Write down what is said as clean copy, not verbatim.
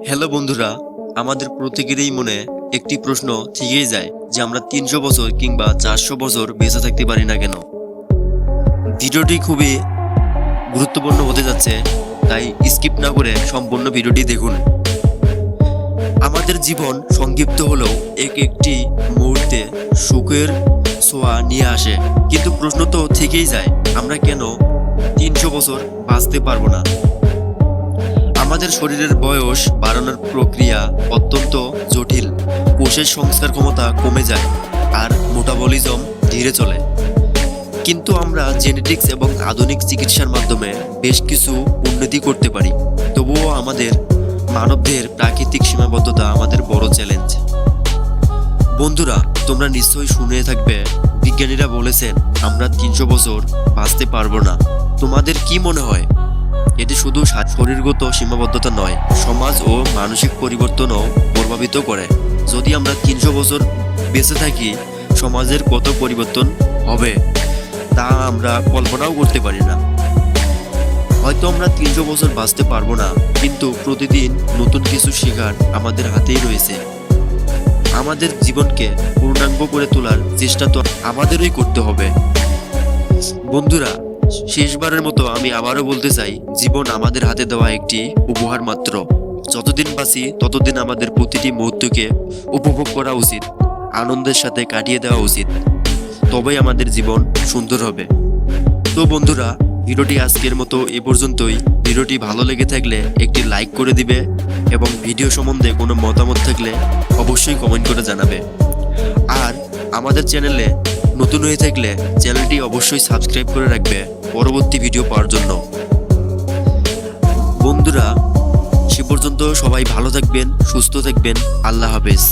Hello বন্ধুরা, আমাদের প্রত্যেকেরই মনে একটি প্রশ্ন থেকেই যায় যে আমরা 300 বছর কিংবা 400 বছর বেঁচে থাকতে পারি না কেন। ভিডিওটি খুবই গুরুত্বপূর্ণ হতে যাচ্ছে, তাই স্কিপ না করে সম্পূর্ণ ভিডিওটি দেখুন। আমাদের জীবন সংক্ষিপ্ত হলেও একটি মুহূর্তে সুখের ছোঁয়া নিয়ে আসে, কিন্তু প্রশ্ন তো থেকেই যায় আমরা কেন 300 বছর বাঁচতে পারবো না। আমাদের শরীরের বয়স বাড়ানোর প্রক্রিয়া অত্যন্ত জটিল। কোষের সংস্কার ক্ষমতা কমে যায় আর মেটাবলিজম ধীরে চলে, কিন্তু আমরা জেনেটিক্স এবং আধুনিক চিকিৎসার মাধ্যমে বেশ কিছু উন্নতি করতে পারি। তবুও আমাদের মানবদের প্রাকৃতিক সীমাবদ্ধতা আমাদের বড় চ্যালেঞ্জ। বন্ধুরা, তোমরা নিশ্চয়ই শুনে থাকবে বিজ্ঞানীরা বলেছেন আমরা 300 বছর বাঁচতে পারবো না। তোমাদের কি মনে হয়? এটি শুধু শরীরগত সীমাবদ্ধতা নয়, সমাজ ও মানসিক পরিবর্তনও প্রভাবিত করে। যদি আমরা 300 বছর বেঁচে থাকি, সমাজের কত পরিবর্তন হবে তা আমরা কল্পনাও করতে পারি না। হয়তো আমরা 300 বছর বাঁচতে পারবো না, কিন্তু প্রতিদিন নতুন কিছু শেখার আমাদের হাতেই রয়েছে। আমাদের জীবনকে পূর্ণাঙ্গ করে তোলার চেষ্টা তো আমাদেরই করতে হবে। বন্ধুরা, শেষবারের মতো আমি আবারও বলতে চাই, জীবন আমাদের হাতে দেওয়া একটি উপহার মাত্র। যতদিন বাঁচি ততদিন আমাদের প্রতিটি মুহূর্তকে উপভোগ করা উচিত, আনন্দের সাথে কাটিয়ে দেওয়া উচিত। তবেই আমাদের জীবন সুন্দর হবে। তো বন্ধুরা, ভিডিওটি আজকের মতো এ পর্যন্তই। ভিডিওটি ভালো লেগে থাকলে একটি লাইক করে দিবে এবং ভিডিও সম্বন্ধে কোনো মতামত থাকলে অবশ্যই কমেন্ট করে জানাবে। আর আমাদের চ্যানেলে নতুন হয়ে থাকলে চ্যানেলটি অবশ্যই সাবস্ক্রাইব করে রাখবে পরবর্তী ভিডিও পাওয়ার জন্য। বন্ধুরা, সে পর্যন্ত সবাই ভালো থাকবেন, সুস্থ থাকবেন। আল্লাহ হাফেজ।